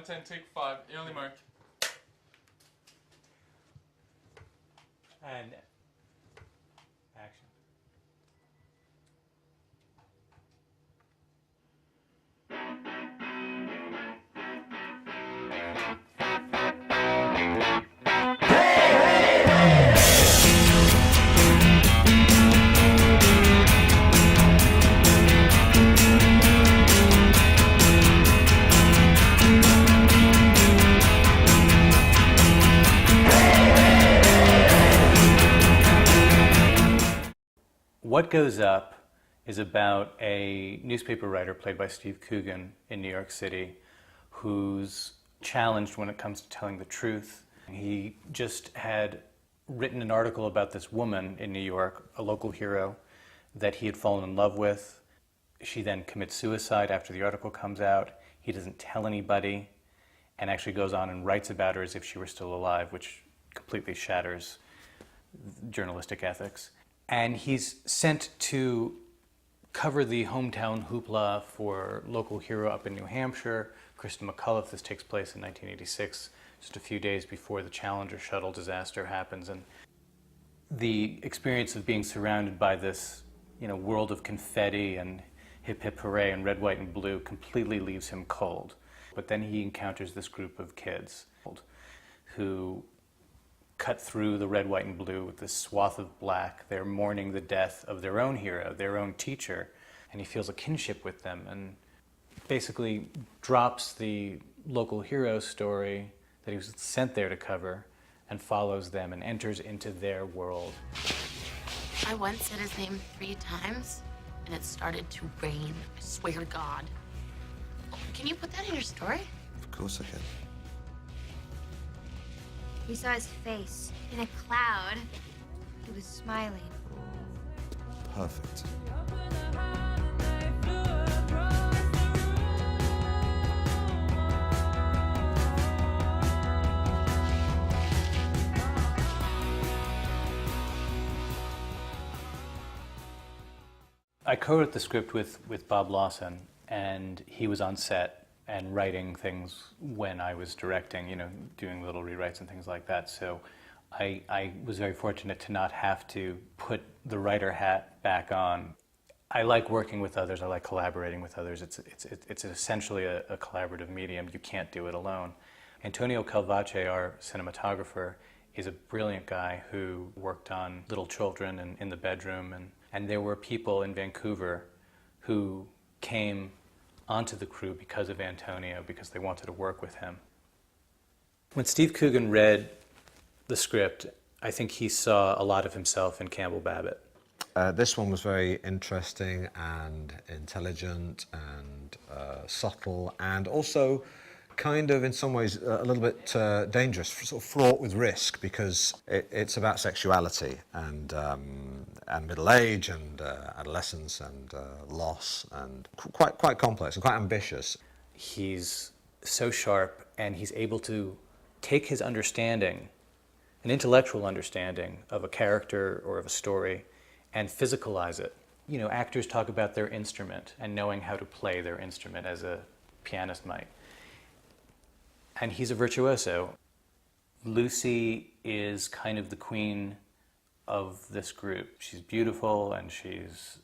110, take 5, early mark. And action. What Goes Up is about a newspaper writer played by Steve Coogan in New York City who's challenged when it comes to telling the truth. He just had written an article about this woman in New York, a local hero, that he had fallen in love with. She then commits suicide after the article comes out. He doesn't tell anybody and actually goes on and writes about her as if she were still alive, which completely shatters journalistic ethics. And he's sent to cover the hometown hoopla for local hero up in New Hampshire, Kristen McCullough. This takes place in 1986, just a few days before the Challenger shuttle disaster happens. And the experience of being surrounded by this, world of confetti and hip hip hooray and red, white, and blue completely leaves him cold. But then he encounters this group of kids who cut through the red, white, and blue with this swath of black. They're mourning the death of their own hero, their own teacher, and he feels a kinship with them and basically drops the local hero story that he was sent there to cover and follows them and enters into their world. I once said his name 3 times, and it started to rain. I swear to God. Can you put that in your story? Of course I can. We saw his face in a cloud. He was smiling. Perfect. I co-wrote the script with Bob Lawson, and he was on set and writing things when I was directing, doing little rewrites and things like that. So I was very fortunate to not have to put the writer hat back on. I like working with others. I like collaborating with others. It's essentially a collaborative medium. You can't do it alone. Antonio Calvache, our cinematographer, is a brilliant guy who worked on Little Children and In the Bedroom. And there were people in Vancouver who came onto the crew because of Antonio, because they wanted to work with him. When Steve Coogan read the script, I think he saw a lot of himself in Campbell Babbitt. This one was very interesting and intelligent and subtle, and also kind of in some ways a little bit dangerous, sort of fraught with risk, because it's about sexuality and middle age and adolescence and loss, and quite complex and quite ambitious. He's so sharp, and he's able to take his understanding, an intellectual understanding of a character or of a story, and physicalize it. Actors talk about their instrument and knowing how to play their instrument as a pianist might. And he's a virtuoso. Lucy is kind of the queen of this group. She's beautiful, and she's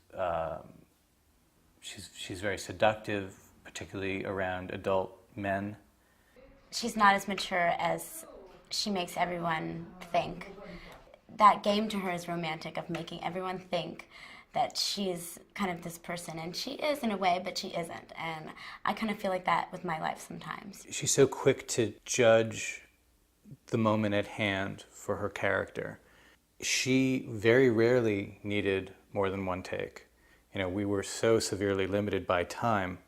very seductive, particularly around adult men. She's not as mature as she makes everyone think. That game to her is romantic, of making everyone think that she's kind of this person, and she is in a way, but she isn't. And I kind of feel like that with my life sometimes. She's so quick to judge the moment at hand for her character. She very rarely needed more than one take. We were so severely limited by time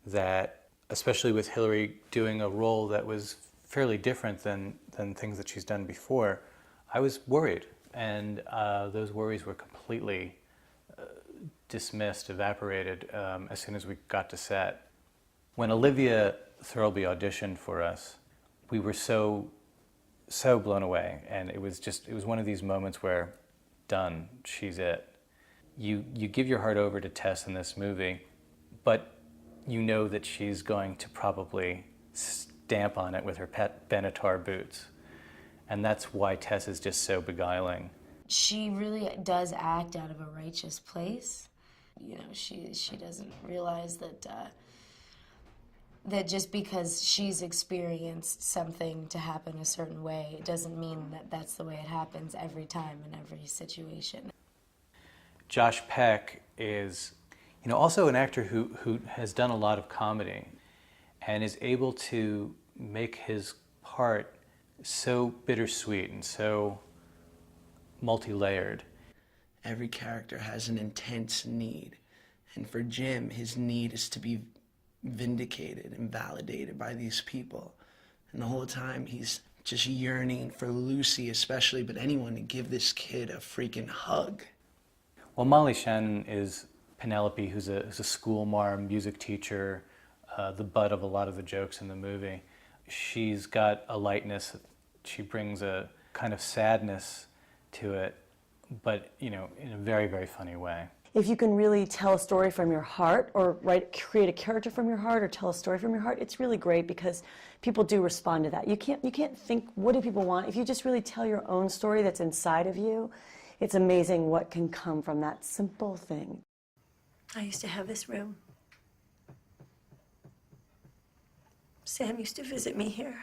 that, especially with Hillary doing a role that was fairly different than things that she's done before, I was worried. And those worries were completely dismissed, evaporated as soon as we got to set. When Olivia Thirlby auditioned for us, we were so blown away, and it was one of these moments where, done, she's it. You give your heart over to Tess in this movie, but you know that she's going to probably stamp on it with her pet Benatar boots. And that's why Tess is just so beguiling. She really does act out of a righteous place. You know, she doesn't realize that that just because she's experienced something to happen a certain way, it doesn't mean that that's the way it happens every time in every situation. Josh Peck is, also an actor who has done a lot of comedy and is able to make his part so bittersweet and so multi-layered. Every character has an intense need. And for Jim, his need is to be vindicated and validated by these people. And the whole time he's just yearning for Lucy especially, but anyone to give this kid a freaking hug. Well, Molly Shannon is Penelope, who's a school marm, music teacher, the butt of a lot of the jokes in the movie. She's got a lightness, she brings a kind of sadness to it, but in a very, very funny way. If you can really tell a story from your heart, or create a character from your heart, or tell a story from your heart, it's really great because people do respond to that. You can't think, what do people want? If you just really tell your own story that's inside of you, it's amazing what can come from that simple thing. I used to have this room. Sam used to visit me here.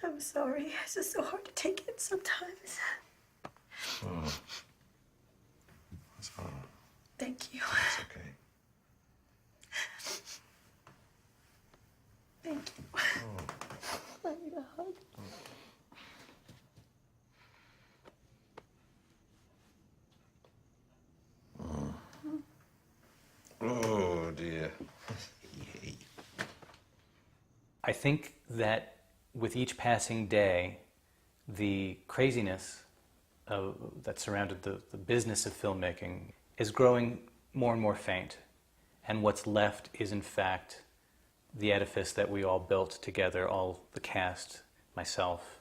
I'm sorry. It's just so hard to take in sometimes. Oh. That's hard. Thank you. It's okay. Thank you. Oh. I need a hug. Oh dear. I think that with each passing day, the craziness that surrounded the business of filmmaking is growing more and more faint. And what's left is, in fact, the edifice that we all built together, all the cast, myself,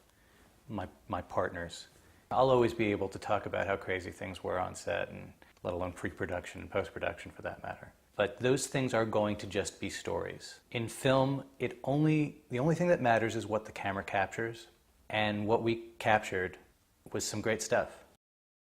my partners. I'll always be able to talk about how crazy things were on set, and let alone pre-production and post-production for that matter. But those things are going to just be stories. In film, the only thing that matters is what the camera captures, and what we captured was some great stuff.